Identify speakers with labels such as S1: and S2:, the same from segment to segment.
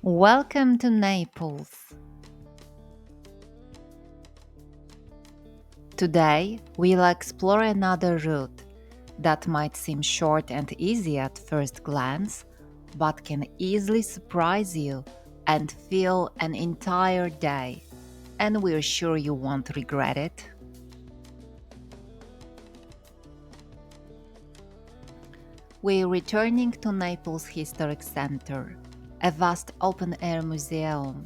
S1: Welcome to Naples. Today, we'll explore another route that might seem short and easy at first glance, but can easily surprise you and fill an entire day. And we're sure you won't regret it. We're returning to Naples Historic Center, a vast open-air museum.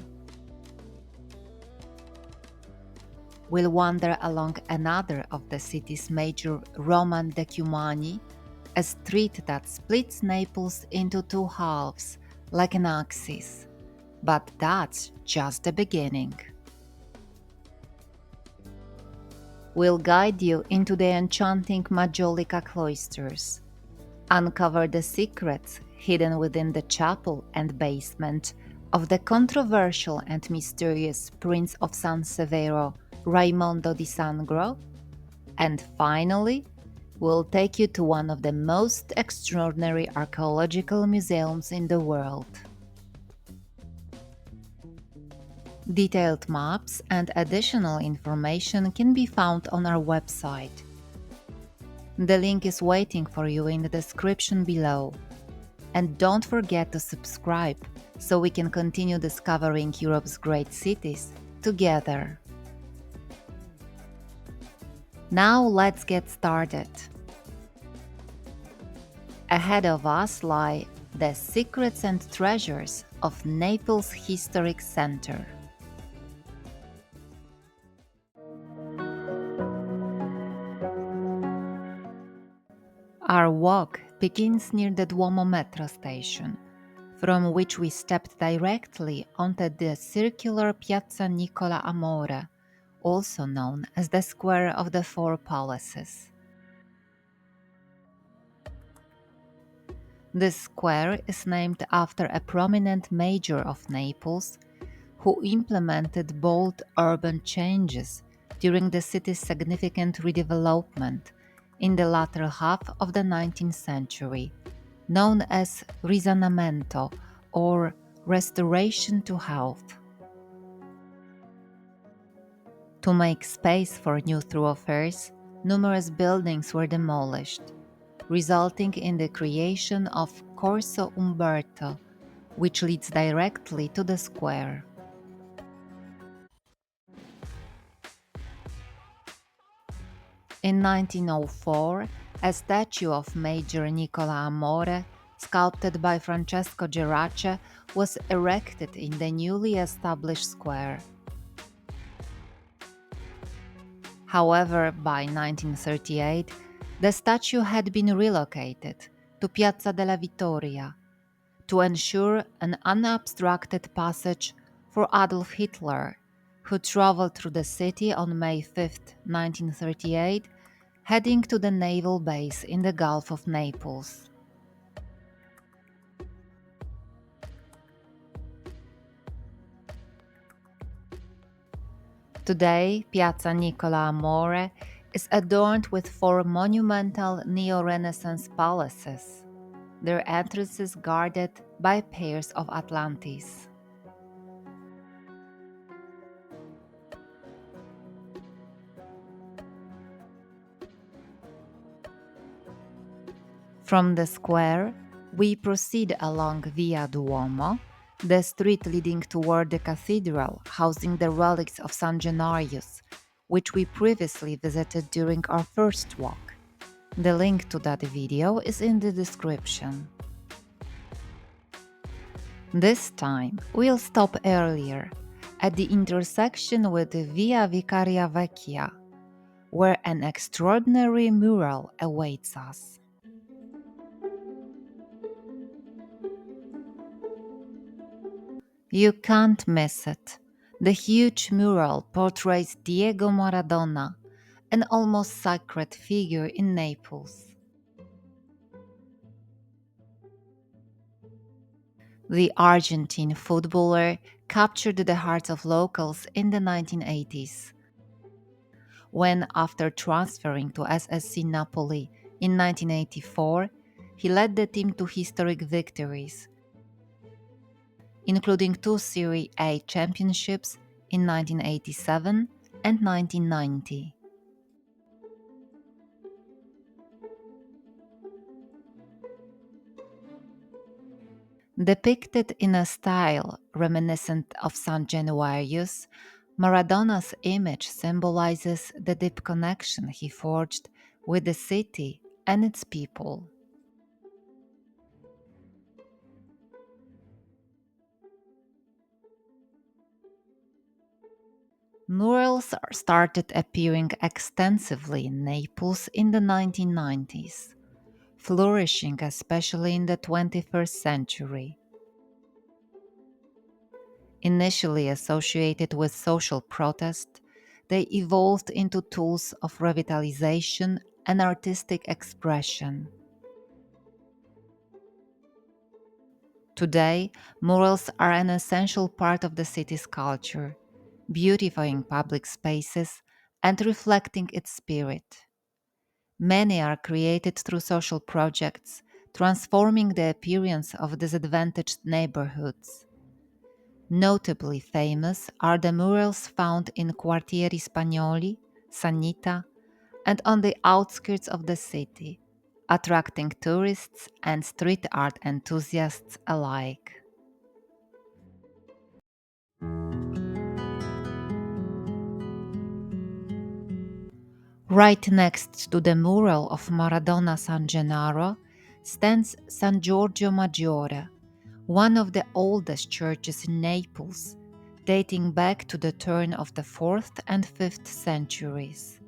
S1: We'll wander along another of the city's major Roman decumani, a street that splits Naples into two halves like an axis. But that's just the beginning. We'll guide you into the enchanting Majolica cloisters, uncover the secrets hidden within the chapel and basement of the controversial and mysterious Prince of San Severo, Raimondo di Sangro, and finally, we'll take you to one of the most extraordinary archaeological museums in the world. Detailed maps and additional information can be found on our website. The link is waiting for you in the description below. And don't forget to subscribe so we can continue discovering Europe's great cities together. Now let's get started. Ahead of us lie the secrets and treasures of Naples Historic Center. Our walk begins near the Duomo metro station, from which we stepped directly onto the circular Piazza Nicola Amore, also known as the Square of the Four Palaces. This square is named after a prominent mayor of Naples who implemented bold urban changes during the city's significant redevelopment in the latter half of the 19th century, known as Risanamento or Restoration to Health. To make space for new thoroughfares, numerous buildings were demolished, resulting in the creation of Corso Umberto, which leads directly to the square. In 1904, a statue of Major Nicola Amore, sculpted by Francesco Gerace, was erected in the newly established square. However, by 1938, the statue had been relocated to Piazza della Vittoria to ensure an unobstructed passage for Adolf Hitler, who traveled through the city on May 5, 1938, heading to the naval base in the Gulf of Naples. Today, Piazza Nicola Amore is adorned with four monumental neo-Renaissance palaces, their entrances guarded by pairs of Atlantes. From the square, we proceed along Via Duomo, the street leading toward the cathedral housing the relics of San Gennarius, which we previously visited during our first walk. The link to that video is in the description. This time, we'll stop earlier, at the intersection with Via Vicaria Vecchia, where an extraordinary mural awaits us. You can't miss it. The huge mural portrays Diego Maradona, an almost sacred figure in Naples. The Argentine footballer captured the hearts of locals in the 1980s, when, after transferring to SSC Napoli in 1984, he led the team to historic victories, including two Serie A championships in 1987 and 1990. Depicted in a style reminiscent of St. Januarius, Maradona's image symbolizes the deep connection he forged with the city and its people. Murals started appearing extensively in Naples in the 1990s, flourishing especially in the 21st century. Initially associated with social protest, they evolved into tools of revitalization and artistic expression. Today, murals are an essential part of the city's culture, beautifying public spaces and reflecting its spirit. Many are created through social projects, transforming the appearance of disadvantaged neighborhoods. Notably famous are the murals found in Quartieri Spagnoli, Sannita, and on the outskirts of the city, attracting tourists and street art enthusiasts alike. Right next to the mural of Maradona San Gennaro stands San Giorgio Maggiore, one of the oldest churches in Naples, dating back to the turn of the 4th and 5th centuries.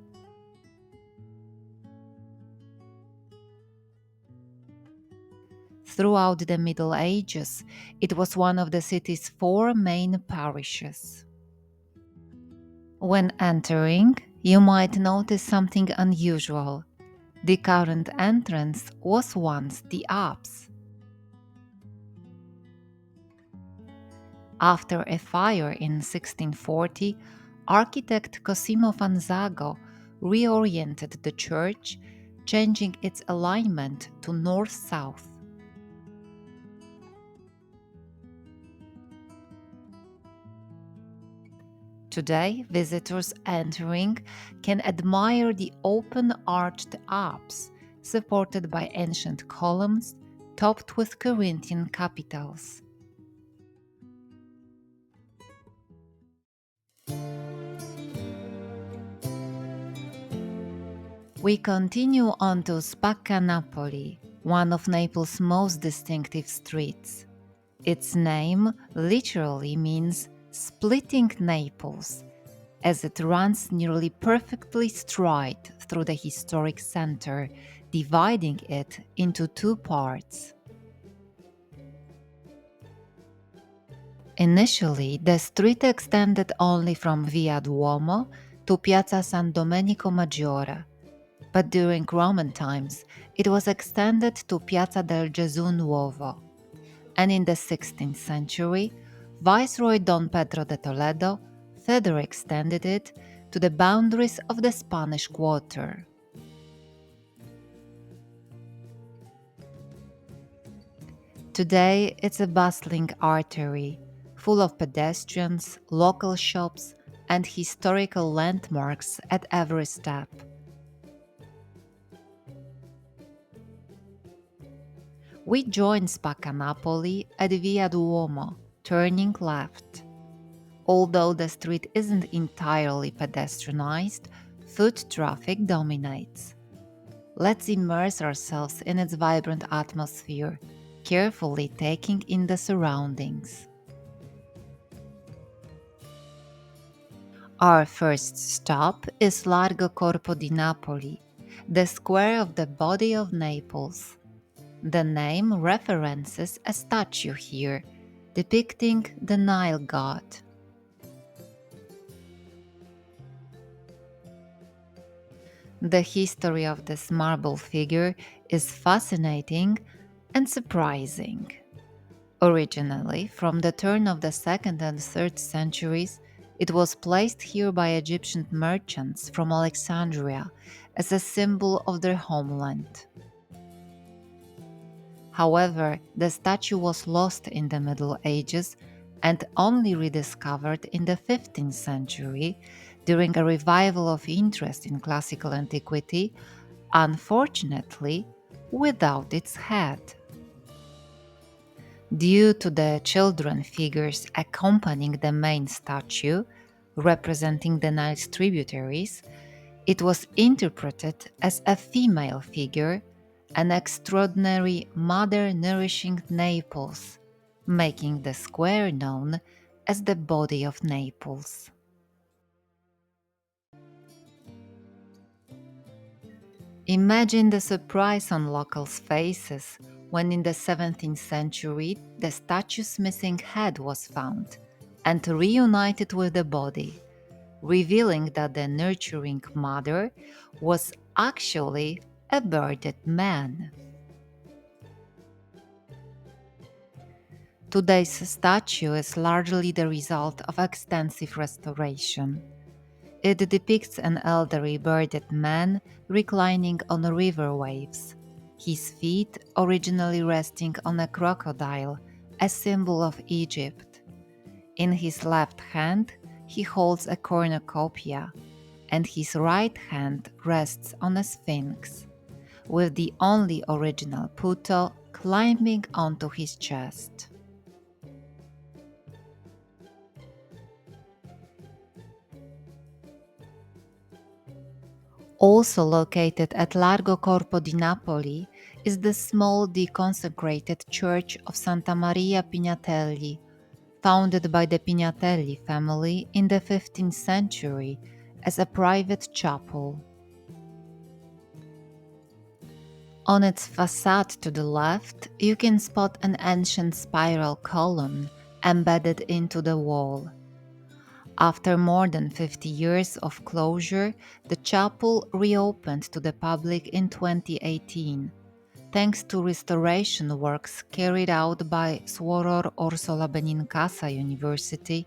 S1: Throughout the Middle Ages, it was one of the city's four main parishes. When entering, you might notice something unusual. The current entrance was once the apse. After a fire in 1640, architect Cosimo Fanzago reoriented the church, changing its alignment to north-south. Today, visitors entering can admire the open arched apse supported by ancient columns topped with Corinthian capitals. We continue on to Spacca Napoli, one of Naples' most distinctive streets. Its name literally means splitting Naples, as it runs nearly perfectly straight through the historic center, dividing it into two parts. Initially, the street extended only from Via Duomo to Piazza San Domenico Maggiore, but during Roman times it was extended to Piazza del Gesù Nuovo, and in the 16th century, Viceroy Don Pedro de Toledo further extended it to the boundaries of the Spanish Quarter. Today, it's a bustling artery, full of pedestrians, local shops, and historical landmarks at every step. We join Spacca Napoli at Via Duomo, turning left. Although the street isn't entirely pedestrianized, foot traffic dominates. Let's immerse ourselves in its vibrant atmosphere, carefully taking in the surroundings. Our first stop is Largo Corpo di Napoli, the square of the body of Naples. The name references a statue here, depicting the Nile god. The history of this marble figure is fascinating and surprising. Originally, from the turn of the 2nd and 3rd centuries, it was placed here by Egyptian merchants from Alexandria as a symbol of their homeland. However, the statue was lost in the Middle Ages and only rediscovered in the 15th century during a revival of interest in classical antiquity, unfortunately, without its head. Due to the children figures accompanying the main statue, representing the Nile's tributaries, it was interpreted as a female figure, an extraordinary mother nourishing Naples, making the square known as the Body of Naples. Imagine the surprise on locals' faces when in the 17th century the statue's missing head was found and reunited with the body, revealing that the nurturing mother was actually a bearded man. Today's statue is largely the result of extensive restoration. It depicts an elderly bearded man reclining on river waves, his feet originally resting on a crocodile, a symbol of Egypt. In his left hand, he holds a cornucopia, and his right hand rests on a sphinx, with the only original Puto climbing onto his chest. Also located at Largo Corpo di Napoli is the small deconsecrated church of Santa Maria Pignatelli, founded by the Pignatelli family in the 15th century as a private chapel. On its facade to the left, you can spot an ancient spiral column embedded into the wall. After more than 50 years of closure, the chapel reopened to the public in 2018, thanks to restoration works carried out by Suoror Orsola Benincasa University,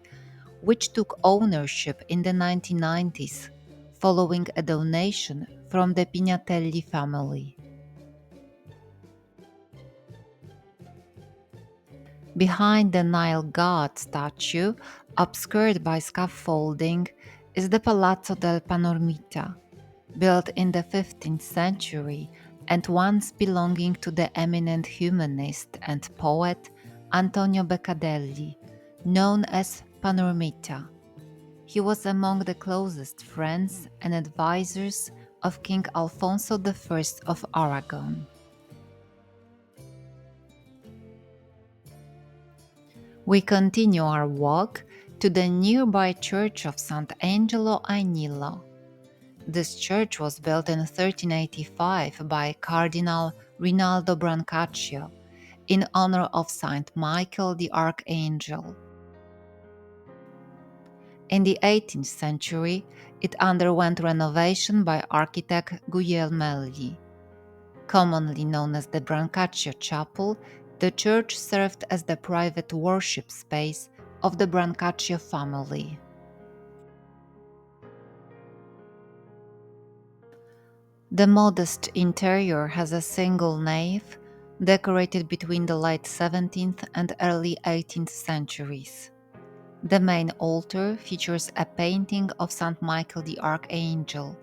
S1: which took ownership in the 1990s, following a donation from the Pignatelli family. Behind the Nile god statue, obscured by scaffolding, is the Palazzo del Panormita, built in the 15th century and once belonging to the eminent humanist and poet Antonio Beccadelli, known as Panormita. He was among the closest friends and advisors of King Alfonso I of Aragon. We continue our walk to the nearby church of Sant'Angelo ai Nilo. This church was built in 1385 by Cardinal Rinaldo Brancaccio in honor of Saint Michael the Archangel. In the 18th century, it underwent renovation by architect Guglielmelli. Commonly known as the Brancaccio Chapel, the church served as the private worship space of the Brancaccio family. The modest interior has a single nave, decorated between the late 17th and early 18th centuries. The main altar features a painting of St. Michael the Archangel,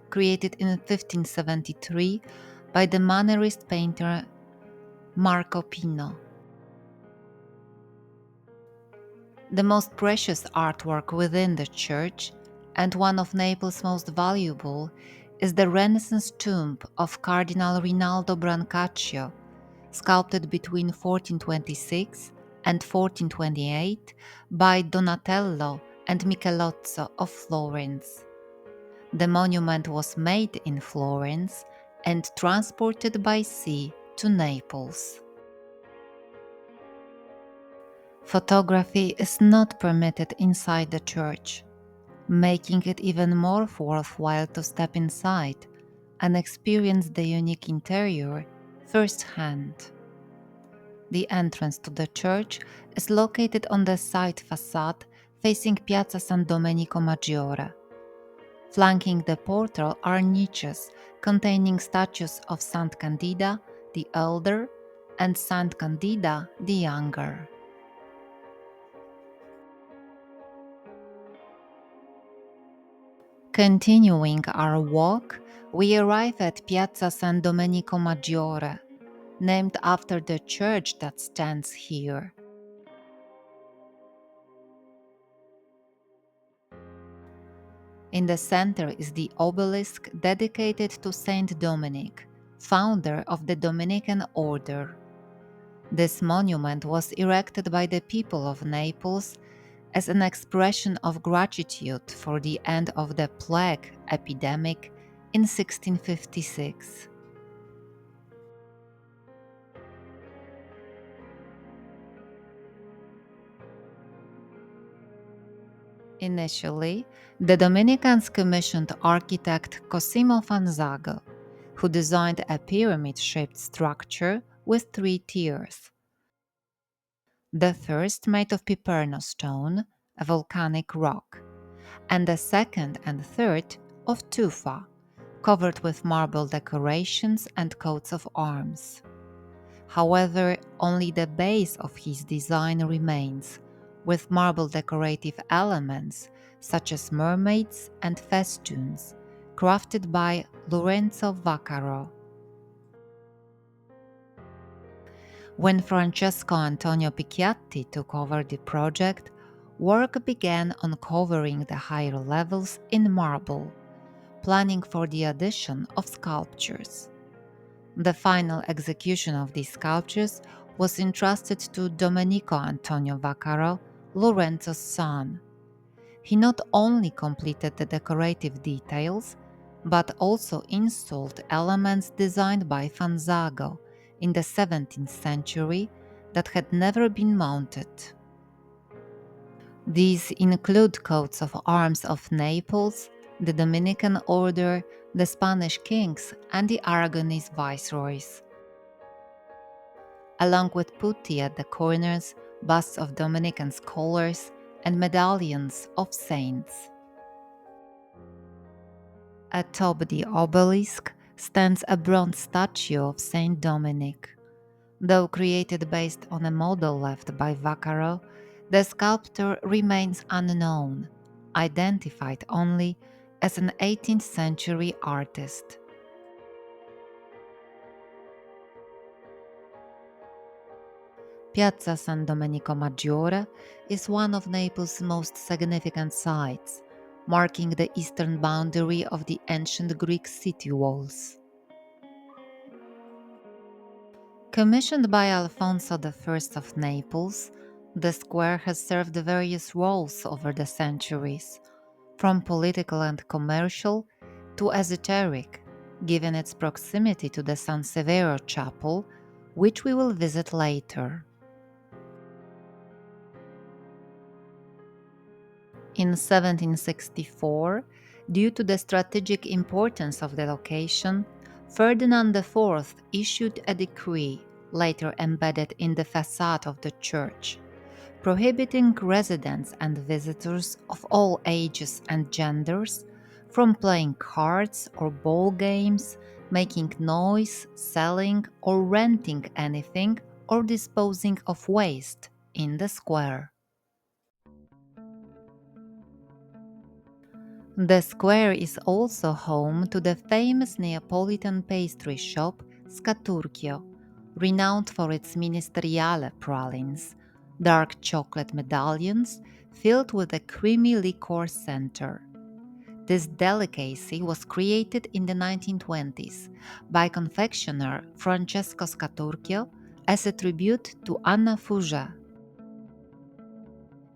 S1: created in 1573 by the Mannerist painter Marco Pino. The most precious artwork within the church, and one of Naples' most valuable, is the Renaissance tomb of Cardinal Rinaldo Brancaccio, sculpted between 1426 and 1428 by Donatello and Michelozzo of Florence. The monument was made in Florence and transported by sea to Naples. Photography is not permitted inside the church, making it even more worthwhile to step inside and experience the unique interior firsthand. The entrance to the church is located on the side facade facing Piazza San Domenico Maggiore. Flanking the portal are niches containing statues of Saint Candida the Elder, and Saint Candida the Younger. Continuing our walk, we arrive at Piazza San Domenico Maggiore, named after the church that stands here. In the center is the obelisk dedicated to Saint Dominic, founder of the Dominican order. This monument was erected by the people of Naples as an expression of gratitude for the end of the plague epidemic in 1656. Initially, the Dominicans commissioned architect Cosimo Fanzago, who designed a pyramid-shaped structure with three tiers. The first made of Piperno stone, a volcanic rock, and the second and third of tufa, covered with marble decorations and coats of arms. However, only the base of his design remains, with marble decorative elements such as mermaids and festoons, crafted by Lorenzo Vaccaro. When Francesco Antonio Picchiatti took over the project, work began on covering the higher levels in marble, planning for the addition of sculptures. The final execution of these sculptures was entrusted to Domenico Antonio Vaccaro, Lorenzo's son. He not only completed the decorative details, but also installed elements designed by Fanzago in the 17th century that had never been mounted. These include coats of arms of Naples, the Dominican order, the Spanish kings, and the Aragonese viceroys, along with putti at the corners, busts of Dominican scholars, and medallions of saints. Atop the obelisk stands a bronze statue of Saint Dominic. Though created based on a model left by Vaccaro, the sculptor remains unknown, identified only as an 18th century artist. Piazza San Domenico Maggiore is one of Naples' most significant sites, marking the eastern boundary of the ancient Greek city walls. Commissioned by Alfonso I of Naples, the square has served various roles over the centuries, from political and commercial to esoteric, given its proximity to the San Severo Chapel, which we will visit later. In 1764, due to the strategic importance of the location, Ferdinand IV issued a decree, later embedded in the facade of the church, prohibiting residents and visitors of all ages and genders from playing cards or ball games, making noise, selling, or renting anything, or disposing of waste in the square. The square is also home to the famous Neapolitan pastry shop Scaturchio, renowned for its ministeriale pralines, dark chocolate medallions filled with a creamy liquor center. This delicacy was created in the 1920s by confectioner Francesco Scaturchio as a tribute to Anna Fouget.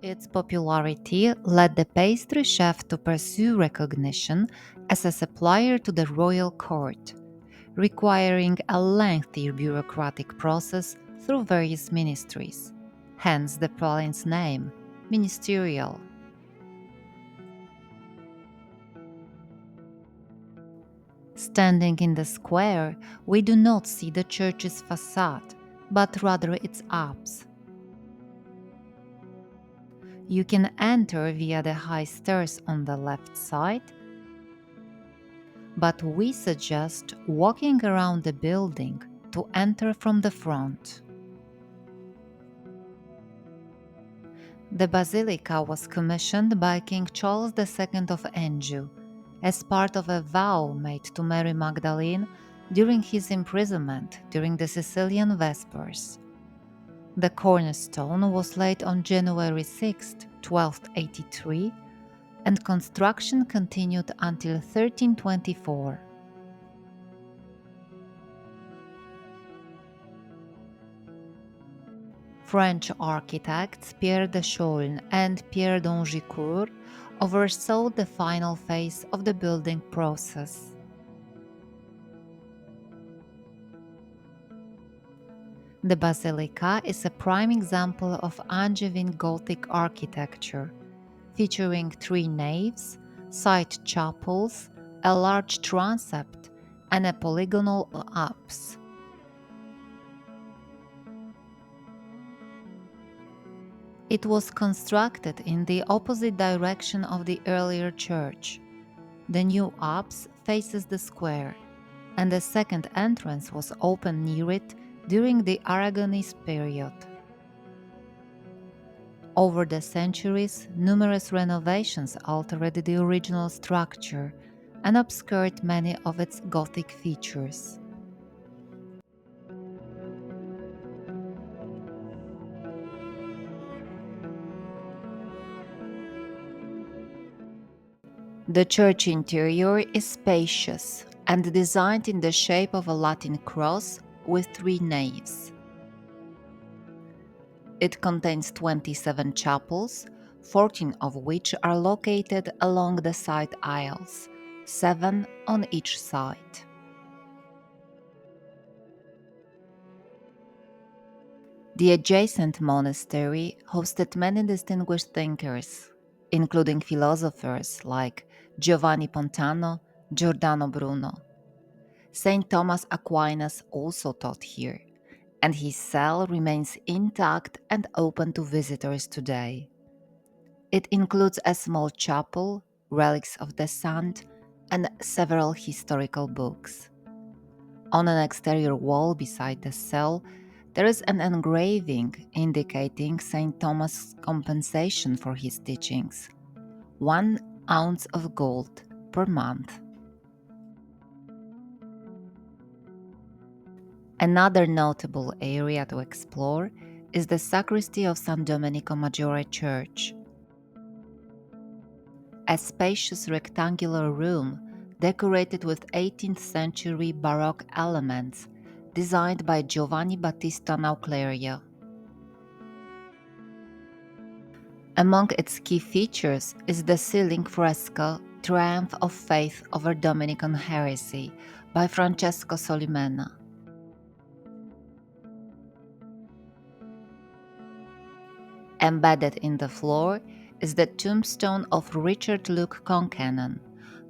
S1: Its popularity led the pastry chef to pursue recognition as a supplier to the royal court, requiring a lengthy bureaucratic process through various ministries, hence the praline's name, ministerial. Standing in the square, we do not see the church's facade, but rather its apse. You can enter via the high stairs on the left side, but we suggest walking around the building to enter from the front. The basilica was commissioned by King Charles II of Anjou as part of a vow made to Mary Magdalene during his imprisonment during the Sicilian Vespers. The cornerstone was laid on January 6, 1283, and construction continued until 1324. French architects Pierre de Chaulnes and Pierre d'Angicourt oversaw the final phase of the building process. The basilica is a prime example of Angevin Gothic architecture, featuring 3 naves, side chapels, a large transept, and a polygonal apse. It was constructed in the opposite direction of the earlier church. The new apse faces the square, and a second entrance was opened near it during the Aragonese period. Over the centuries, numerous renovations altered the original structure and obscured many of its Gothic features. The church interior is spacious and designed in the shape of a Latin cross with 3 naves. It contains 27 chapels, 14 of which are located along the side aisles, 7 on each side. The adjacent monastery hosted many distinguished thinkers, including philosophers like Giovanni Pontano, Giordano Bruno. Saint Thomas Aquinas also taught here, and his cell remains intact and open to visitors today. It includes a small chapel, relics of the saint, and several historical books. On an exterior wall beside the cell, there is an engraving indicating St. Thomas' compensation for his teachings: 1 ounce of gold per month. Another notable area to explore is the sacristy of San Domenico Maggiore Church. A spacious rectangular room decorated with 18th century Baroque elements designed by Giovanni Battista Naucleria. Among its key features is the ceiling fresco Triumph of Faith over Dominican Heresy by Francesco Solimena. Embedded in the floor is the tombstone of Richard Luke Concannon,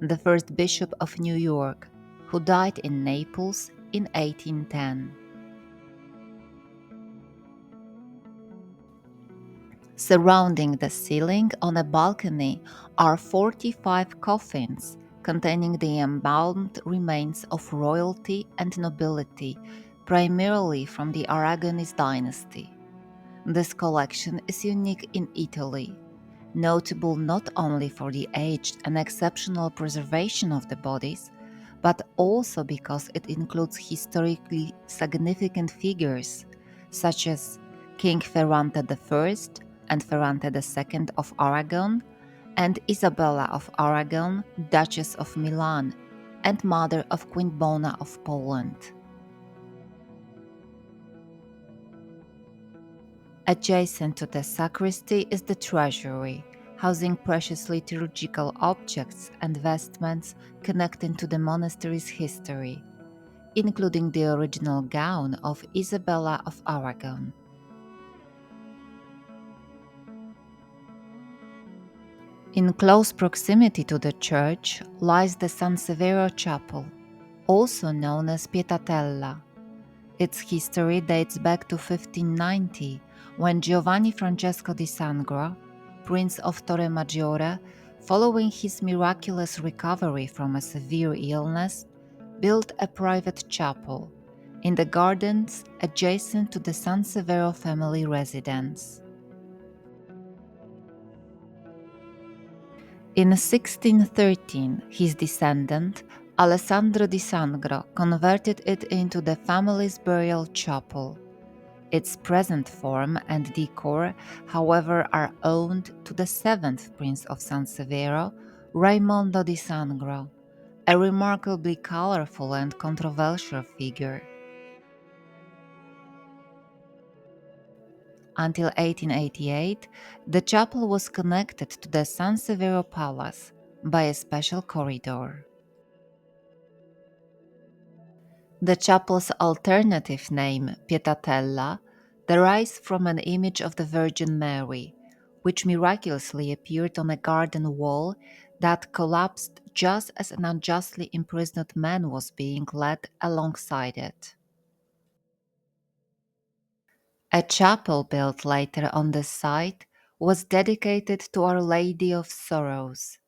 S1: the first Bishop of New York, who died in Naples in 1810. Surrounding the ceiling on a balcony are 45 coffins containing the embalmed remains of royalty and nobility, primarily from the Aragonese dynasty. This collection is unique in Italy, notable not only for the aged and exceptional preservation of the bodies, but also because it includes historically significant figures such as King Ferrante I and Ferrante II of Aragon, and Isabella of Aragon, Duchess of Milan, and mother of Queen Bona of Poland. Adjacent to the sacristy is the treasury, housing precious liturgical objects and vestments connecting to the monastery's history, including the original gown of Isabella of Aragon. In close proximity to the church lies the San Severo Chapel, also known as Pietatella. Its history dates back to 1590, when Giovanni Francesco di Sangra, Prince of Torre Maggiore, following his miraculous recovery from a severe illness, built a private chapel, in the gardens adjacent to the Sansevero family residence. In 1613, his descendant, Alessandro di Sangro, converted it into the family's burial chapel. Its present form and decor, however, are owed to the seventh Prince of Sansevero, Raimondo di Sangro, a remarkably colorful and controversial figure. Until 1888, the chapel was connected to the Sansevero Palace by a special corridor. The chapel's alternative name, Pietatella, derives from an image of the Virgin Mary, which miraculously appeared on a garden wall that collapsed just as an unjustly imprisoned man was being led alongside it. A chapel built later on the site was dedicated to Our Lady of Sorrows,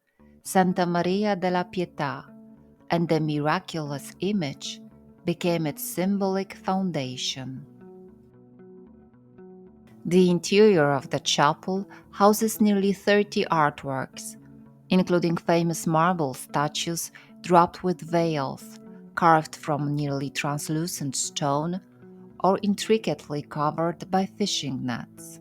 S1: Santa Maria della Pietà, and the miraculous image became its symbolic foundation. The interior of the chapel houses nearly 30 artworks, including famous marble statues draped with veils, carved from nearly translucent stone, or intricately covered by fishing nets.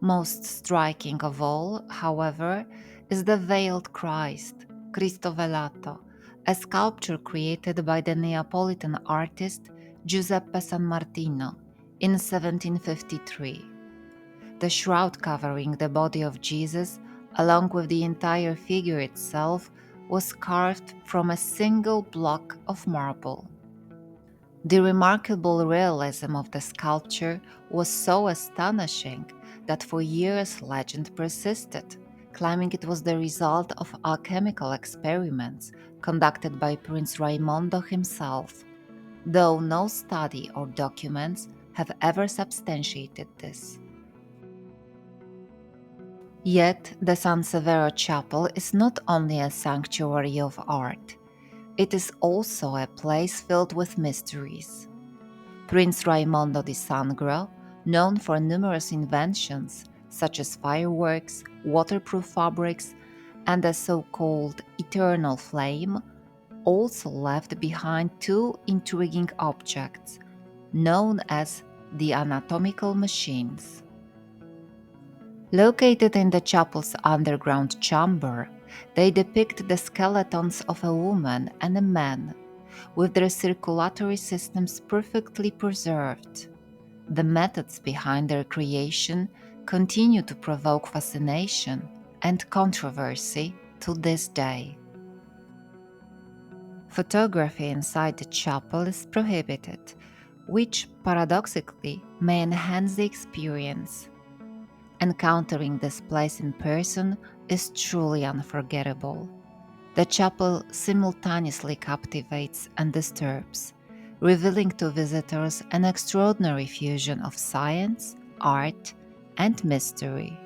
S1: Most striking of all, however, is the Veiled Christ, Cristo Velato, a sculpture created by the Neapolitan artist Giuseppe San Martino in 1753. The shroud covering the body of Jesus, along with the entire figure itself, was carved from a single block of marble. The remarkable realism of the sculpture was so astonishing that for years legend persisted, claiming it was the result of alchemical experiments conducted by Prince Raimondo himself, though no study or documents have ever substantiated this. Yet, the San Severo Chapel is not only a sanctuary of art, it is also a place filled with mysteries. Prince Raimondo di Sangro, known for numerous inventions such as fireworks, waterproof fabrics, and the so-called eternal flame, also left behind two intriguing objects known as the anatomical machines. Located in the chapel's underground chamber, they depict the skeletons of a woman and a man, with their circulatory systems perfectly preserved. The methods behind their creation continue to provoke fascination and controversy to this day. Photography inside the chapel is prohibited, which paradoxically may enhance the experience. Encountering this place in person is truly unforgettable. The chapel simultaneously captivates and disturbs, revealing to visitors an extraordinary fusion of science, art, and mystery.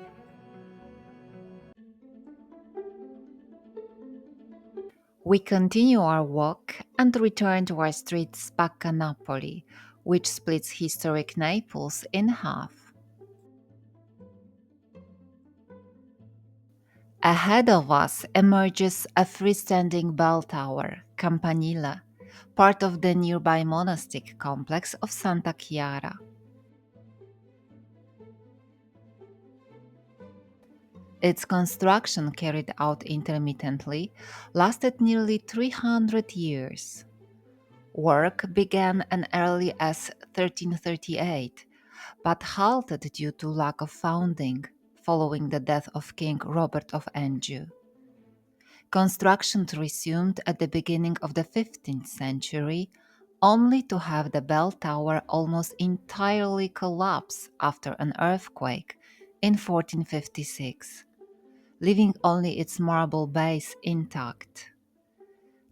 S1: We continue our walk and return to our street Spacca Napoli, which splits historic Naples in half. Ahead of us emerges a freestanding bell tower, Campanile, part of the nearby monastic complex of Santa Chiara. Its construction, carried out intermittently, lasted nearly 300 years. Work began as early as 1338, but halted due to lack of funding following the death of King Robert of Anjou. Construction resumed at the beginning of the 15th century, only to have the bell tower almost entirely collapse after an earthquake in 1456, leaving only its marble base intact.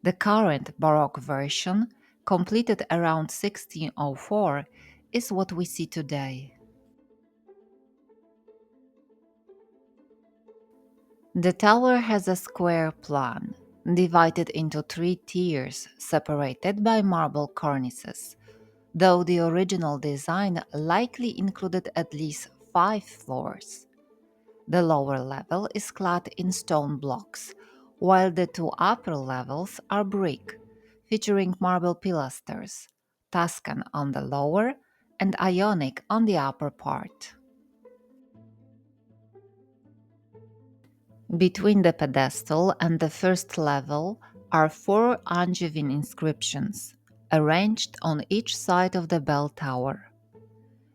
S1: The current Baroque version, completed around 1604, is what we see today. The tower has a square plan, divided into three tiers separated by marble cornices, though the original design likely included at least 5 floors. The lower level is clad in stone blocks, while the two upper levels are brick, featuring marble pilasters, Tuscan on the lower and Ionic on the upper part. Between the pedestal and the first level are four Angevin inscriptions, arranged on each side of the bell tower.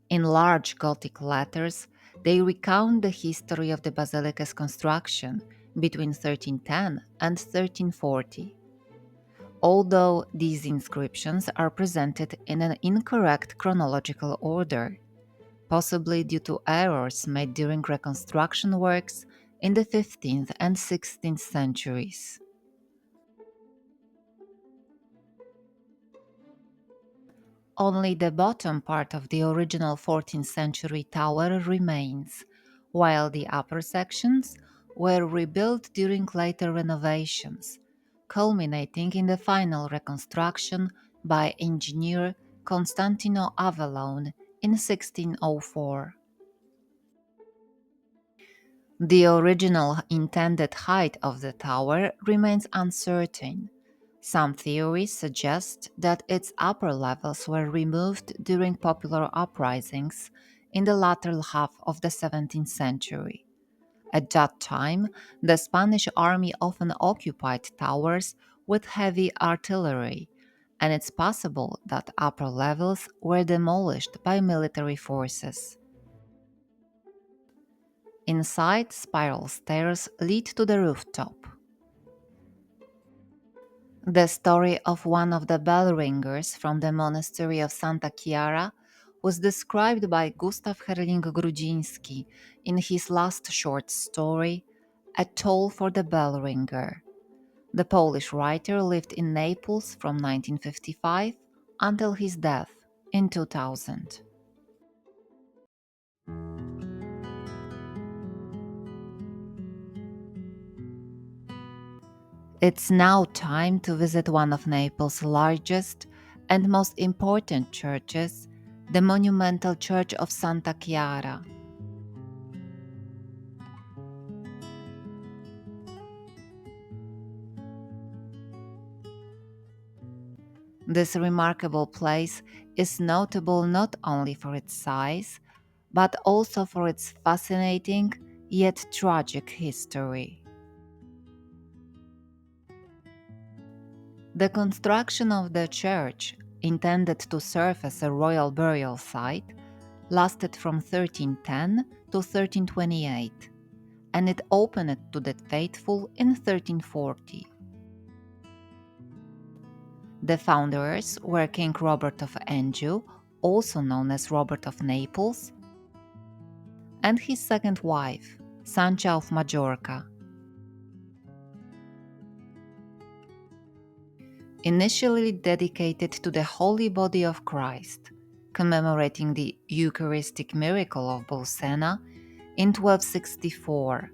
S1: In large Gothic letters, they recount the history of the basilica's construction between 1310 and 1340. Although these inscriptions are presented in an incorrect chronological order, possibly due to errors made during reconstruction works in the 15th and 16th centuries. Only the bottom part of the original 14th century tower remains, while the upper sections were rebuilt during later renovations, culminating in the final reconstruction by engineer Constantino Avallone in 1604. The original intended height of the tower remains uncertain. Some theories suggest that its upper levels were removed during popular uprisings in the latter half of the 17th century. At that time, the Spanish army often occupied towers with heavy artillery, and it's possible that upper levels were demolished by military forces. Inside, spiral stairs lead to the rooftop. The story of one of the bell ringers from the monastery of Santa Chiara was described by Gustav Herling Grudziński in his last short story, A Toll for the Bell Ringer. The Polish writer lived in Naples from 1955 until his death in 2000. It's now time to visit one of Naples' largest and most important churches, the monumental Church of Santa Chiara. This remarkable place is notable not only for its size, but also for its fascinating yet tragic history. The construction of the church, intended to serve as a royal burial site, lasted from 1310 to 1328, and it opened to the faithful in 1340. The founders were King Robert of Anjou, also known as Robert of Naples, and his second wife, Sancha of Majorca. Initially dedicated to the Holy Body of Christ, commemorating the Eucharistic miracle of Bolsena in 1264,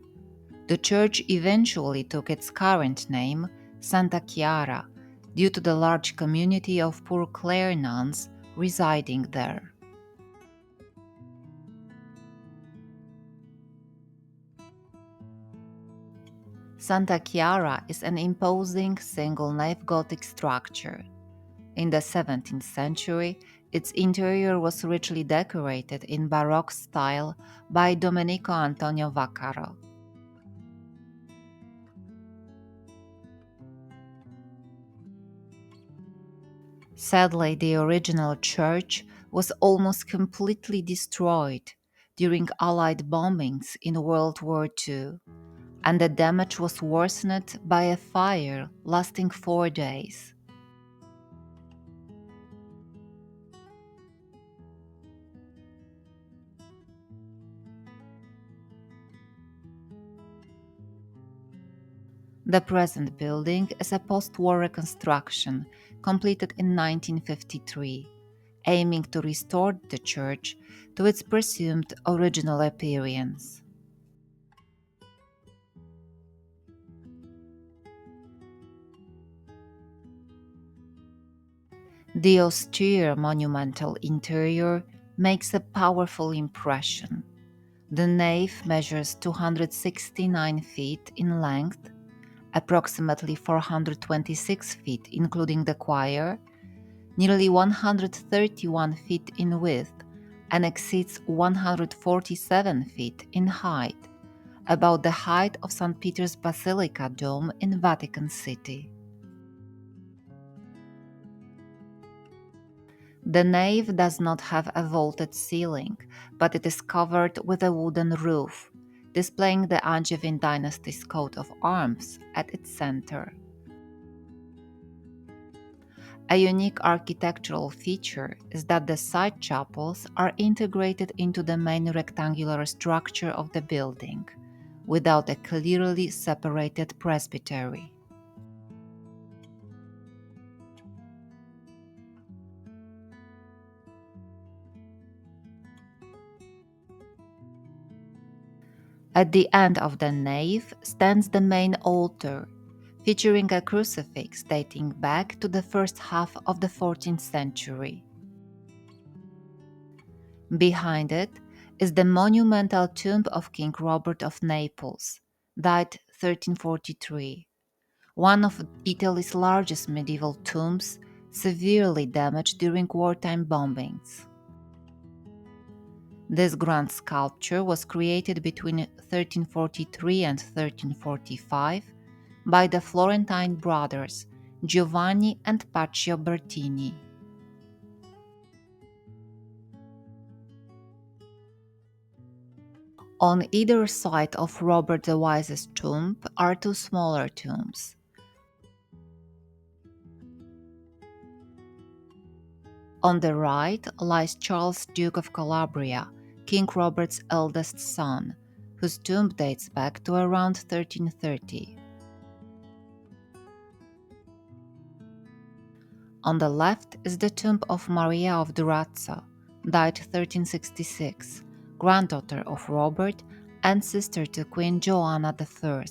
S1: the church eventually took its current name, Santa Chiara, due to the large community of Poor Clare nuns residing there. Santa Chiara is an imposing single-nave Gothic structure. In the 17th century, its interior was richly decorated in Baroque style by Domenico Antonio Vaccaro. Sadly, the original church was almost completely destroyed during Allied bombings in World War II, and the damage was worsened by a fire lasting 4 days. The present building is a post-war reconstruction completed in 1953, aiming to restore the church to its presumed original appearance. The austere monumental interior makes a powerful impression. The nave measures 269 feet in length, approximately 426 feet including the choir, nearly 131 feet in width, and exceeds 147 feet in height, about the height of St. Peter's Basilica dome in Vatican City. The nave does not have a vaulted ceiling, but it is covered with a wooden roof, displaying the Angevin dynasty's coat of arms at its center. A unique architectural feature is that the side chapels are integrated into the main rectangular structure of the building, without a clearly separated presbytery. At the end of the nave stands the main altar, featuring a crucifix dating back to the first half of the 14th century. Behind it is the monumental tomb of King Robert of Naples, died 1343, one of Italy's largest medieval tombs, severely damaged during wartime bombings. This grand sculpture was created between 1343 and 1345 by the Florentine brothers Giovanni and Paccio Bertini. On either side of Robert the Wise's tomb are two smaller tombs. On the right lies Charles, Duke of Calabria, King Robert's eldest son, whose tomb dates back to around 1330. On the left is the tomb of Maria of Durazzo, died 1366, granddaughter of Robert and sister to Queen Joanna I.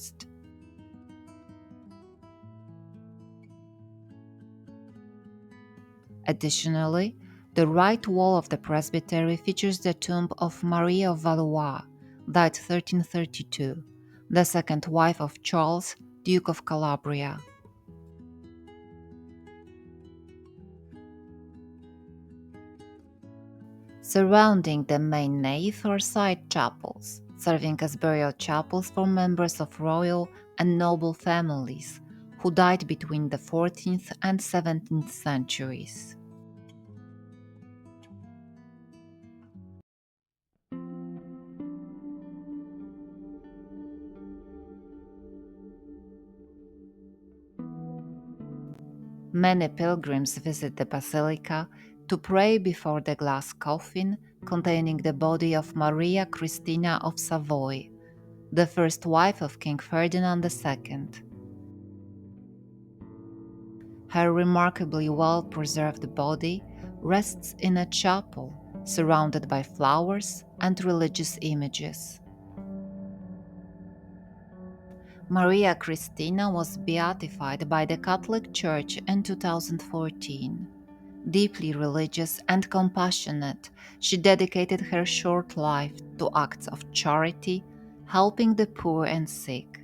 S1: Additionally, the right wall of the presbytery features the tomb of Maria of Valois, died 1332, the second wife of Charles, Duke of Calabria. Surrounding the main nave are side chapels, serving as burial chapels for members of royal and noble families who died between the 14th and 17th centuries. Many pilgrims visit the basilica to pray before the glass coffin containing the body of Maria Christina of Savoy, the first wife of King Ferdinand II. Her remarkably well-preserved body rests in a chapel surrounded by flowers and religious images. Maria Christina was beatified by the Catholic Church in 2014. Deeply religious and compassionate, she dedicated her short life to acts of charity, helping the poor and sick.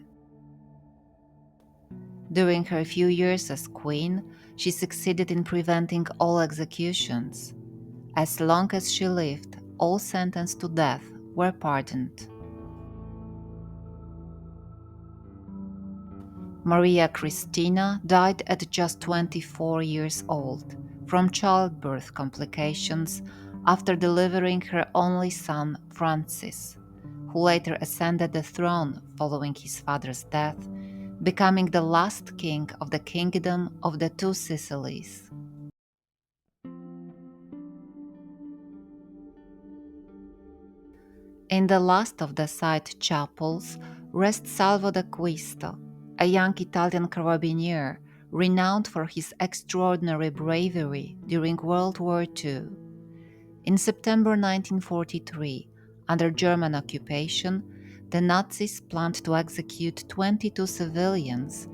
S1: During her few years as queen, she succeeded in preventing all executions. As long as she lived, all sentenced to death were pardoned. Maria Christina died at just 24 years old from childbirth complications after delivering her only son, Francis, who later ascended the throne following his father's death, becoming the last king of the Kingdom of the Two Sicilies. In the last of the side chapels rests Salvo d'Acquisto, a young Italian carabinier renowned for his extraordinary bravery during World War II. In September 1943, under German occupation, the Nazis planned to execute 22 civilians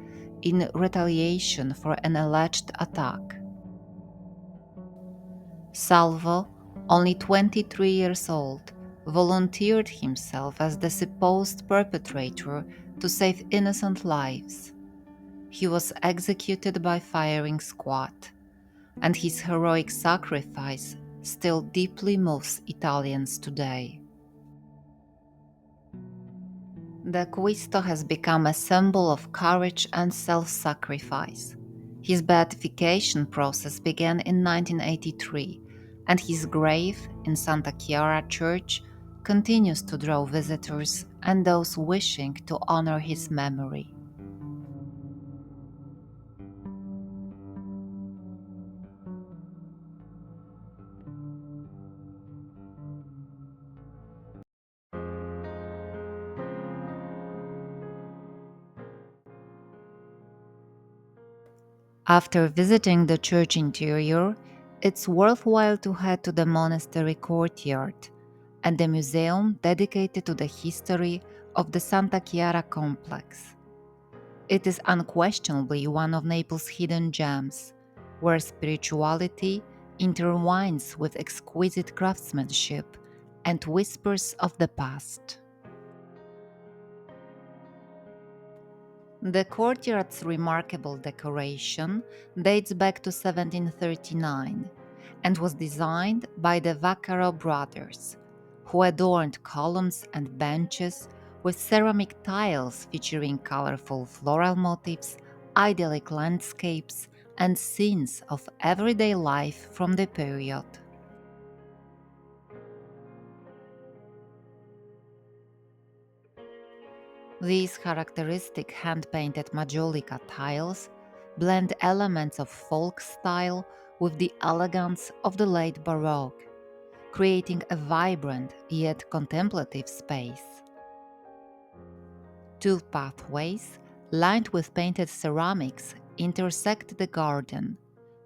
S1: in retaliation for an alleged attack. Salvo, only 23 years old, volunteered himself as the supposed perpetrator to save innocent lives. He was executed by firing squad, and his heroic sacrifice still deeply moves Italians today. The Cuisto has become a symbol of courage and self sacrifice. His beatification process began in 1983, and his grave in Santa Chiara Church continues to draw visitors and those wishing to honor his memory. After visiting the church interior, it's worthwhile to head to the monastery courtyard and the museum dedicated to the history of the Santa Chiara complex. It is unquestionably one of Naples' hidden gems, where spirituality intertwines with exquisite craftsmanship and whispers of the past. The courtyard's remarkable decoration dates back to 1739 and was designed by the Vaccaro brothers, who adorned columns and benches with ceramic tiles featuring colorful floral motifs, idyllic landscapes, and scenes of everyday life from the period. These characteristic hand-painted majolica tiles blend elements of folk style with the elegance of the late Baroque, creating a vibrant yet contemplative space. Two pathways, lined with painted ceramics, intersect the garden,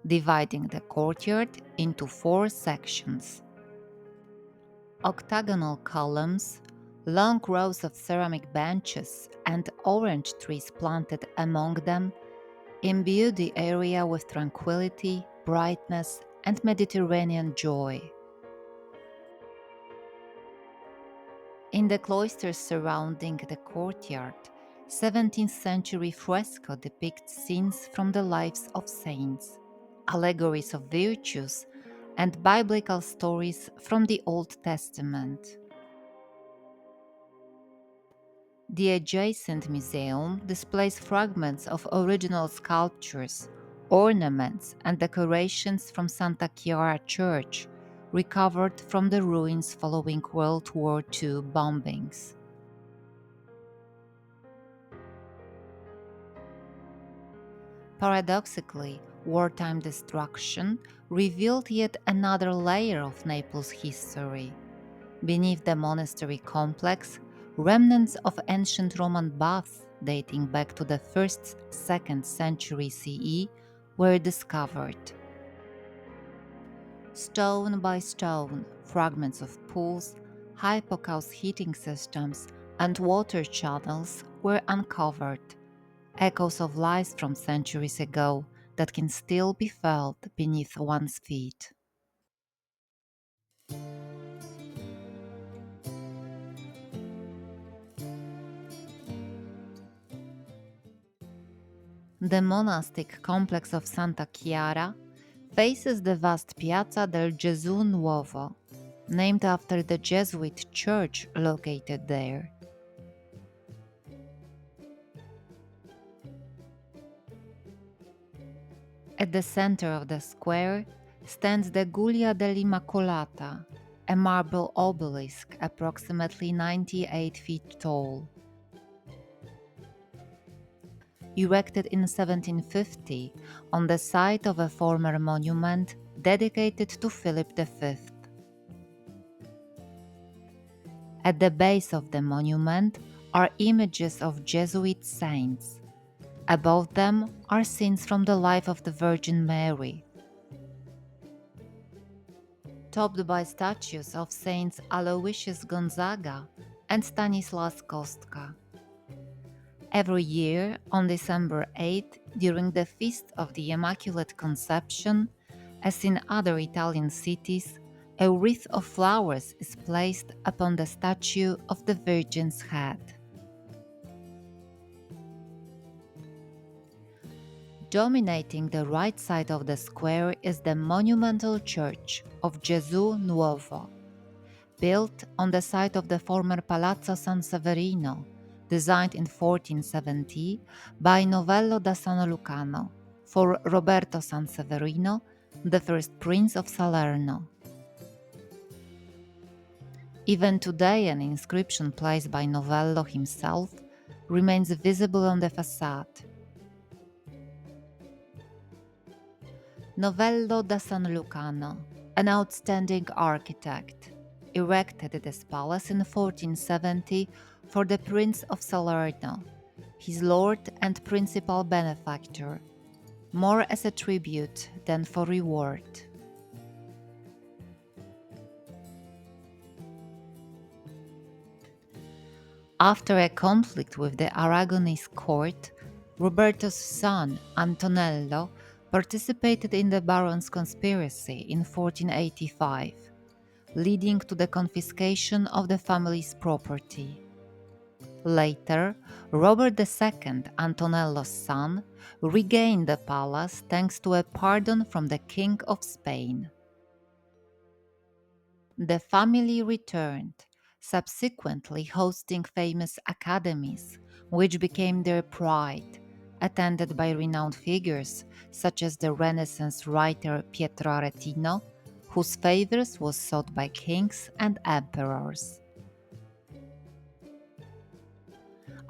S1: dividing the courtyard into four sections. Octagonal columns, long rows of ceramic benches, and orange trees planted among them imbue the area with tranquility, brightness, and Mediterranean joy. In the cloisters surrounding the courtyard, 17th century fresco depicts scenes from the lives of saints, allegories of virtues, and biblical stories from the Old Testament. The adjacent museum displays fragments of original sculptures, ornaments, and decorations from Santa Chiara Church, recovered from the ruins following World War II bombings. Paradoxically, wartime destruction revealed yet another layer of Naples' history. Beneath the monastery complex, remnants of ancient Roman baths dating back to the 1st 2nd century CE were discovered. Stone by stone, fragments of pools, hypocaust heating systems, and water channels were uncovered, echoes of lives from centuries ago that can still be felt beneath one's feet. The monastic complex of Santa Chiara faces the vast Piazza del Gesù Nuovo, named after the Jesuit church located there. At the center of the square stands the Guglia dell'Immacolata, a marble obelisk approximately 98 feet tall. Erected in 1750 on the site of a former monument dedicated to Philip V. At the base of the monument are images of Jesuit saints. Above them are scenes from the life of the Virgin Mary, topped by statues of Saints Aloysius Gonzaga and Stanislas Kostka. Every year, on December 8th, during the Feast of the Immaculate Conception, As in other Italian cities, a wreath of flowers is placed upon the statue of the Virgin's head. Dominating the right side of the square is the monumental church of Gesù Nuovo, built on the site of the former Palazzo San Severino, designed in 1470 by Novello da San Lucano for Roberto Sanseverino, the first Prince of Salerno. Even today, an inscription placed by Novello himself remains visible on the facade. Novello da San Lucano, an outstanding architect, erected this palace in 1470 for the Prince of Salerno, his lord and principal benefactor, more as a tribute than for reward. After a conflict with the Aragonese court, Roberto's son, Antonello, participated in the Baron's conspiracy in 1485, leading to the confiscation of the family's property. Later, Robert II, Antonello's son, regained the palace thanks to a pardon from the King of Spain. The family returned, subsequently hosting famous academies, which became their pride, attended by renowned figures such as the Renaissance writer Pietro Aretino, whose favors was sought by kings and emperors.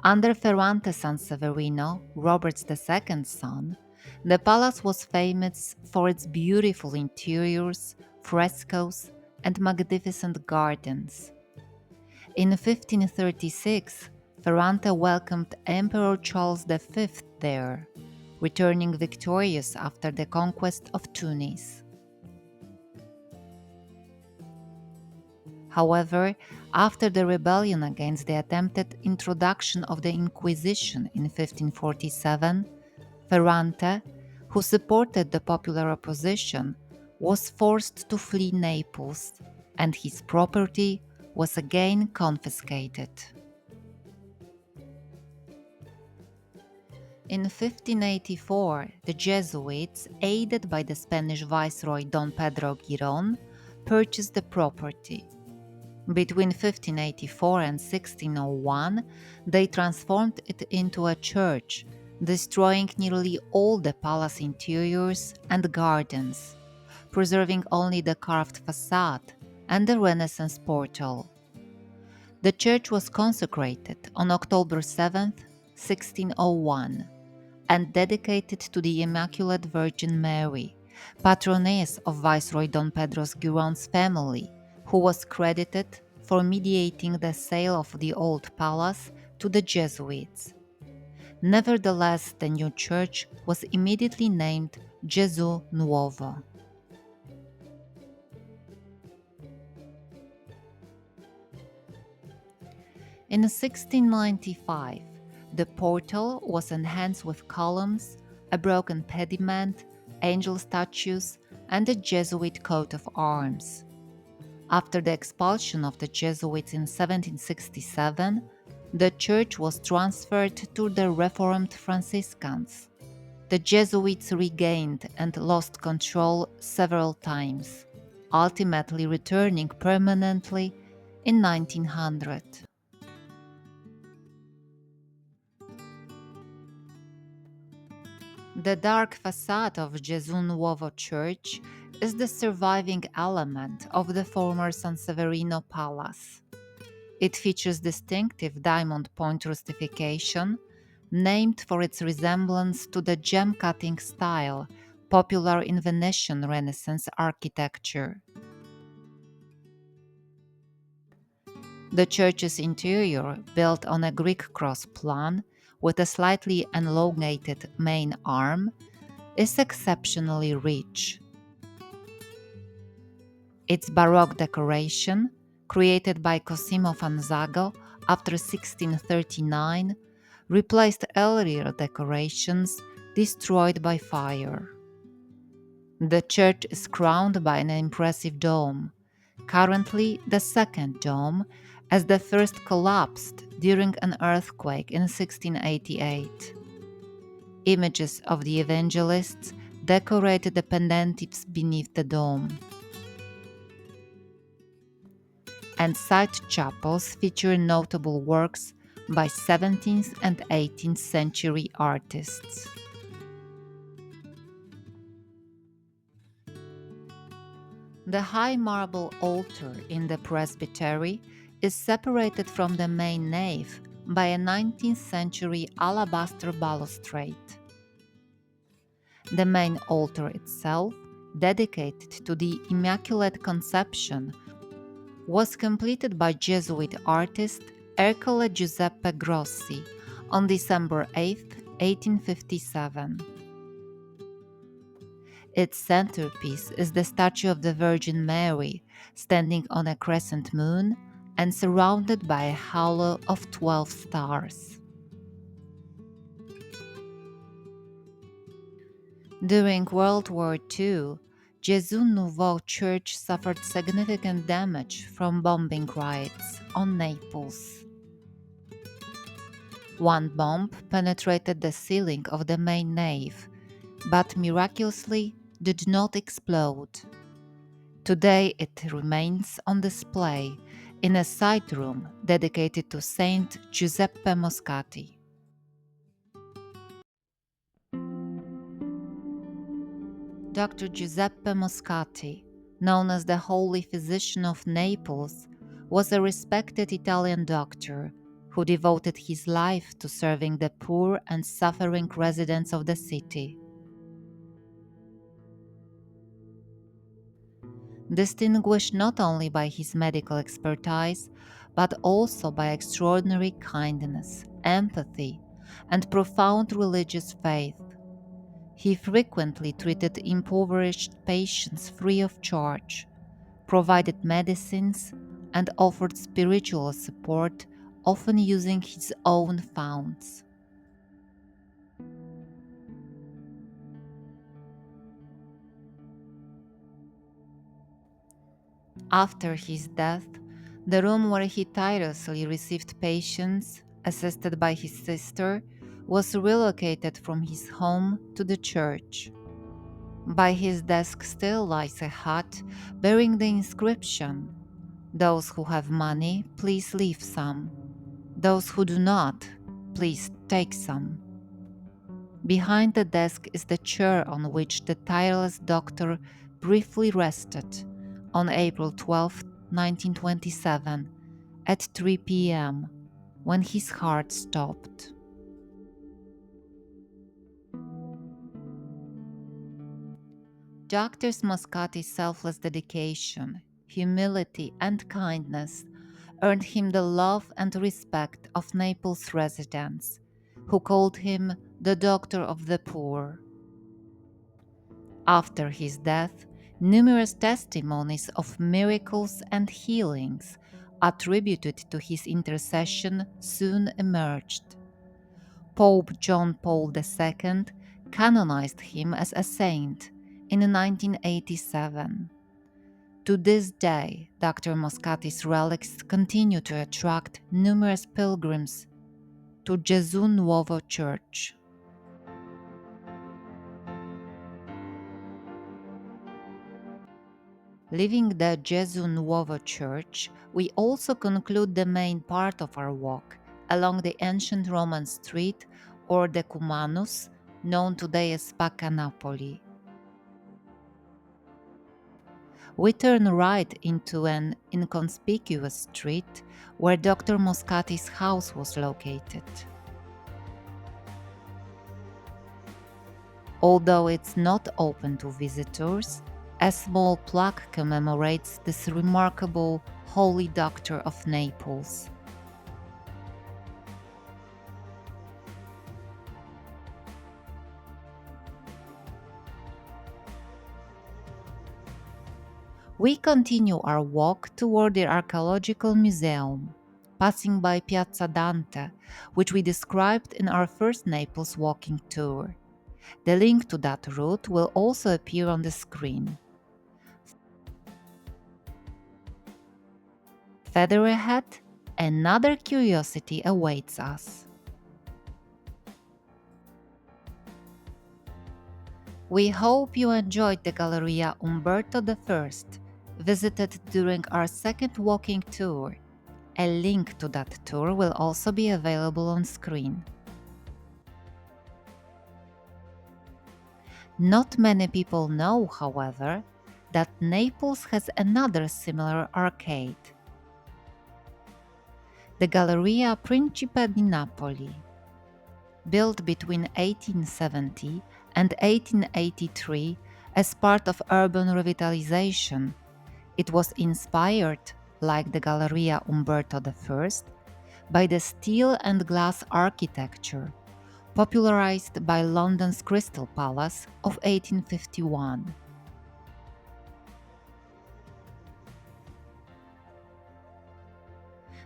S1: Under Ferrante Sanseverino, Robert's II son, the palace was famous for its beautiful interiors, frescoes, and magnificent gardens. In 1536, Ferrante welcomed Emperor Charles V there, returning victorious after the conquest of Tunis. However, after the rebellion against the attempted introduction of the Inquisition in 1547, Ferrante, who supported the popular opposition, was forced to flee Naples, and his property was again confiscated. In 1584, the Jesuits, aided by the Spanish viceroy Don Pedro Giron, purchased the property. Between 1584 and 1601, they transformed it into a church, destroying nearly all the palace interiors and gardens, preserving only the carved facade and the Renaissance portal. The church was consecrated on October 7, 1601, and dedicated to the Immaculate Virgin Mary, patroness of Viceroy Don Pedro Giron's family, who was credited for mediating the sale of the old palace to the Jesuits. Nevertheless, the new church was immediately named Gesù Nuovo. In 1695, the portal was enhanced with columns, a broken pediment, angel statues, and a Jesuit coat of arms. After the expulsion of the Jesuits in 1767, the church was transferred to the Reformed Franciscans. The Jesuits regained and lost control several times, ultimately returning permanently in 1900. The dark facade of Gesù Nuovo Church is the surviving element of the former Sanseverino Palace. It features distinctive diamond point rustification, named for its resemblance to the gem-cutting style popular in Venetian Renaissance architecture. The church's interior, built on a Greek cross plan with a slightly elongated main arm, is exceptionally rich. Its Baroque decoration, created by Cosimo Fanzago after 1639, replaced earlier decorations destroyed by fire. The church is crowned by an impressive dome, currently the second dome, as the first collapsed during an earthquake in 1688. Images of the evangelists decorated the pendentives beneath the dome, and side chapels feature notable works by 17th and 18th century artists. The high marble altar in the presbytery is separated from the main nave by a 19th century alabaster balustrade. The main altar itself, dedicated to the Immaculate Conception, was completed by Jesuit artist Ercole Giuseppe Grossi on December 8, 1857. Its centerpiece is the statue of the Virgin Mary, standing on a crescent moon and surrounded by a halo of 12 stars. During World War II, Gesù Nouveau Church suffered significant damage from bombing raids on Naples. One bomb penetrated the ceiling of the main nave, but miraculously did not explode. Today it remains on display in a side room dedicated to Saint Giuseppe Moscati. Dr. Giuseppe Moscati, known as the Holy Physician of Naples, was a respected Italian doctor who devoted his life to serving the poor and suffering residents of the city. Distinguished not only by his medical expertise, but also by extraordinary kindness, empathy, and profound religious faith. He frequently treated impoverished patients free of charge, provided medicines, and offered spiritual support, often using his own funds. After his death, the room where he tirelessly received patients, assisted by his sister, was relocated from his home to the church. By his desk still lies a hut bearing the inscription, "Those who have money, please leave some. Those who do not, please take some." Behind the desk is the chair on which the tireless doctor briefly rested on April 12, 1927, at 3 p.m., when his heart stopped. Dr. Moscati's selfless dedication, humility, and kindness earned him the love and respect of Naples residents, who called him the Doctor of the Poor. After his death, numerous testimonies of miracles and healings attributed to his intercession soon emerged. Pope John Paul II canonized him as a saint in 1987. To this day, Dr. Moscati's relics continue to attract numerous pilgrims to Gesù Nuovo Church. Leaving the Gesù Nuovo Church, we also conclude the main part of our walk along the ancient Roman street, or the Cumanus, known today as Spacca Napoli. We turn right into an inconspicuous street where Dr. Moscati's house was located. Although it's not open to visitors, a small plaque commemorates this remarkable holy doctor of Naples. We continue our walk toward the Archaeological Museum, passing by Piazza Dante, which we described in our first Naples walking tour. The link to that route will also appear on the screen. Further ahead, another curiosity awaits us. We hope you enjoyed the Galleria Umberto I, visited during our second walking tour. A link to that tour will also be available on screen. Not many people know, however, that Naples has another similar arcade, the Galleria Principe di Napoli. Built between 1870 and 1883 as part of urban revitalization, it was inspired, like the Galleria Umberto I, by the steel and glass architecture popularized by London's Crystal Palace of 1851.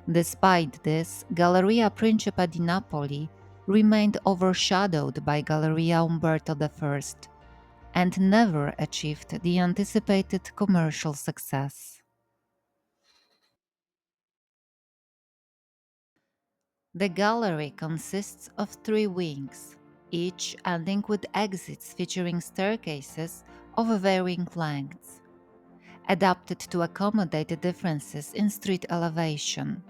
S1: Despite this, Galleria Principe di Napoli remained overshadowed by Galleria Umberto I and never achieved the anticipated commercial success. The gallery consists of three wings, each ending with exits featuring staircases of varying lengths, adapted to accommodate the differences in street elevation.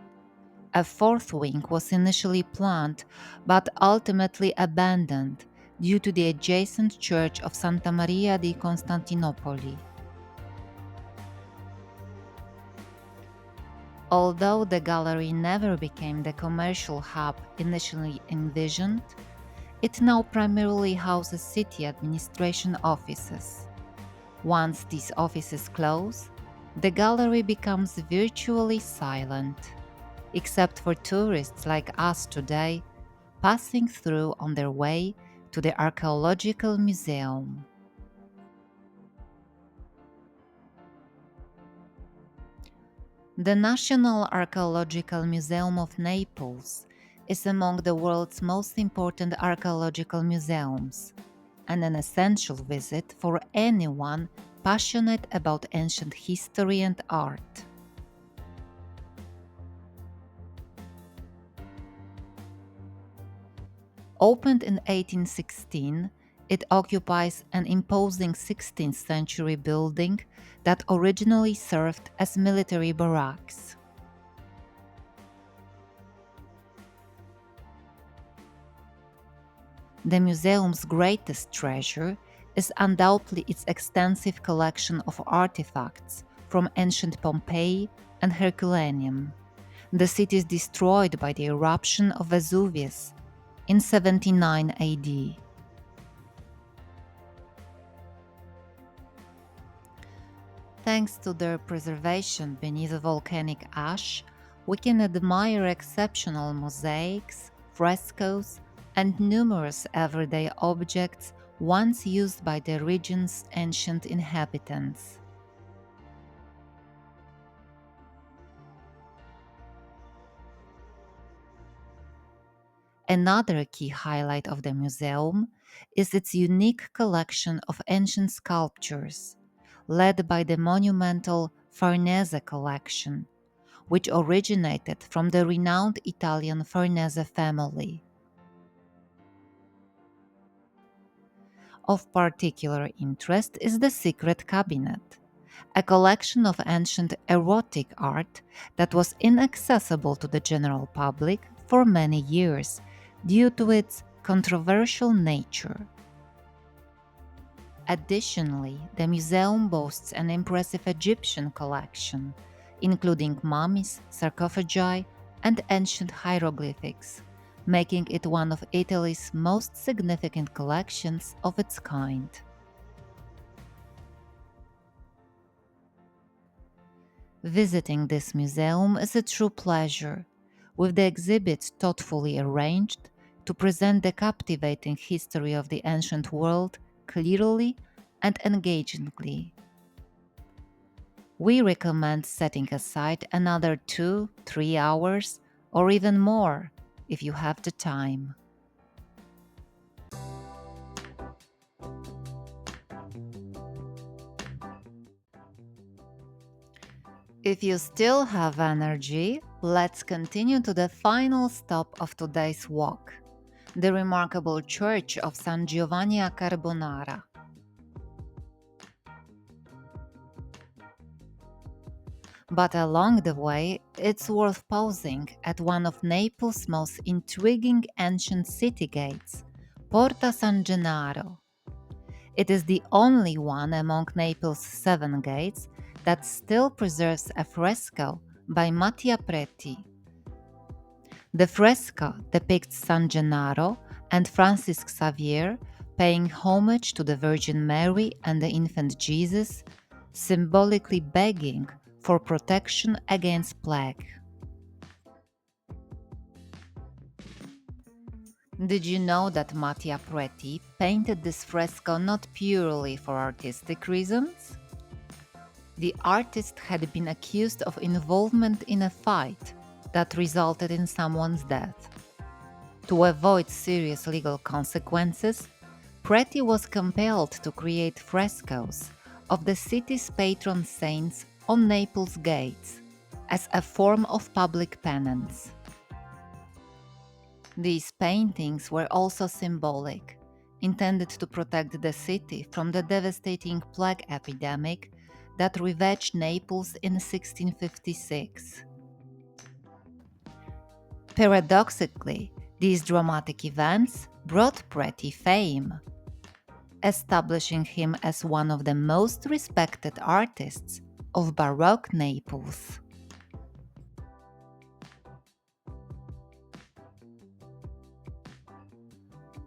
S1: A fourth wing was initially planned but ultimately abandoned due to the adjacent church of Santa Maria di Costantinopoli. Although the gallery never became the commercial hub initially envisioned, it now primarily houses city administration offices. Once these offices close, the gallery becomes virtually silent, except for tourists like us today passing through on their way to the Archaeological Museum. The National Archaeological Museum of Naples is among the world's most important archaeological museums and an essential visit for anyone passionate about ancient history and art. Opened in 1816, it occupies an imposing 16th century building that originally served as military barracks. The museum's greatest treasure is undoubtedly its extensive collection of artifacts from ancient Pompeii and Herculaneum, the cities destroyed by the eruption of Vesuvius in 79 AD. Thanks to their preservation beneath volcanic ash, we can admire exceptional mosaics, frescoes, and numerous everyday objects once used by the region's ancient inhabitants. Another key highlight of the museum is its unique collection of ancient sculptures, led by the monumental Farnese collection, which originated from the renowned Italian Farnese family. Of particular interest is the Secret Cabinet, a collection of ancient erotic art that was inaccessible to the general public for many years due to its controversial nature. Additionally, the museum boasts an impressive Egyptian collection, including mummies, sarcophagi, and ancient hieroglyphics, making it one of Italy's most significant collections of its kind. Visiting this museum is a true pleasure, with the exhibits thoughtfully arranged to present the captivating history of the ancient world clearly and engagingly. We recommend setting aside another 2-3 hours or even more if you have the time. If you still have energy, let's continue to the final stop of today's walk, the remarkable church of San Giovanni a Carbonara. But along the way, it's worth pausing at one of Naples' most intriguing ancient city gates, Porta San Gennaro. It is the only one among Naples' 7 gates that still preserves a fresco by Mattia Preti. The fresco depicts San Gennaro and Francis Xavier paying homage to the Virgin Mary and the infant Jesus, symbolically begging for protection against plague. Did you know that Mattia Preti painted this fresco not purely for artistic reasons? The artist had been accused of involvement in a fight that resulted in someone's death. To avoid serious legal consequences, Preti was compelled to create frescoes of the city's patron saints on Naples' gates as a form of public penance. These paintings were also symbolic, intended to protect the city from the devastating plague epidemic that ravaged Naples in 1656. Paradoxically, these dramatic events brought Preti fame, establishing him as one of the most respected artists of Baroque Naples.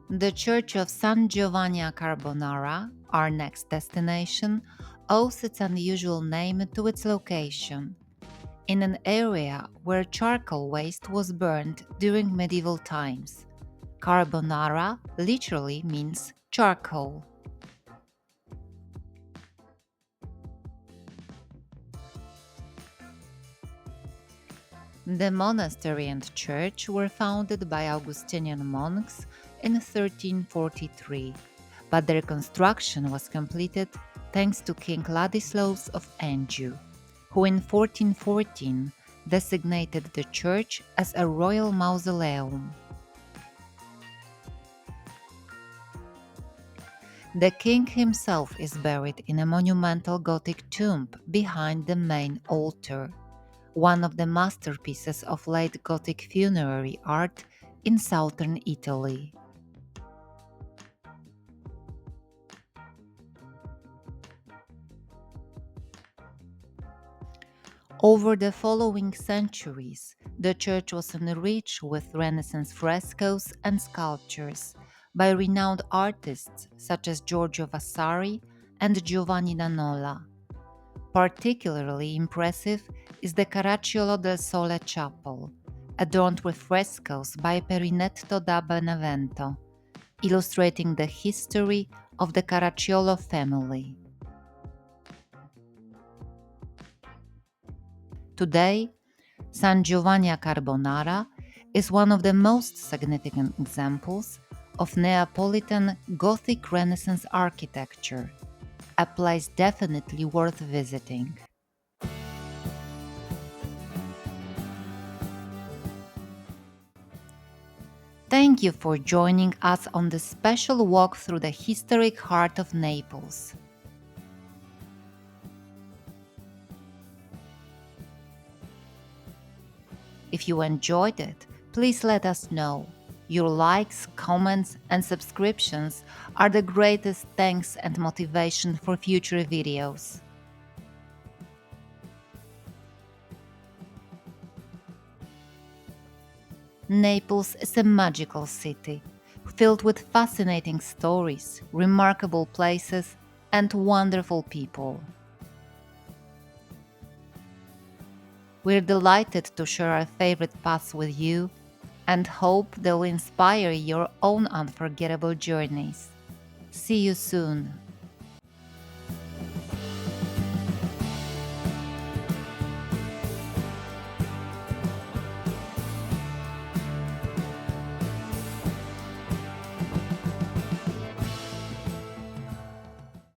S1: The Church of San Giovanni a Carbonara, our next destination, owes its unusual name to its location, in an area where charcoal waste was burned during medieval times. Carbonara literally means charcoal. The monastery and church were founded by Augustinian monks in 1343, but their construction was completed thanks to King Ladislaus of Anjou, who in 1414 designated the church as a royal mausoleum. The king himself is buried in a monumental Gothic tomb behind the main altar, one of the masterpieces of late Gothic funerary art in southern Italy. Over the following centuries, the church was enriched with Renaissance frescoes and sculptures by renowned artists such as Giorgio Vasari and Giovanni da Nola. Particularly impressive is the Caracciolo del Sole Chapel, adorned with frescoes by Perinetto da Benevento, illustrating the history of the Caracciolo family. Today, San Giovanni a Carbonara is one of the most significant examples of Neapolitan Gothic Renaissance architecture, a place definitely worth visiting. Thank you for joining us on this special walk through the historic heart of Naples. If you enjoyed it, please let us know. Your likes, comments, and subscriptions are the greatest thanks and motivation for future videos. Naples is a magical city, filled with fascinating stories, remarkable places, and wonderful people. We're delighted to share our favorite paths with you and hope they'll inspire your own unforgettable journeys. See you soon!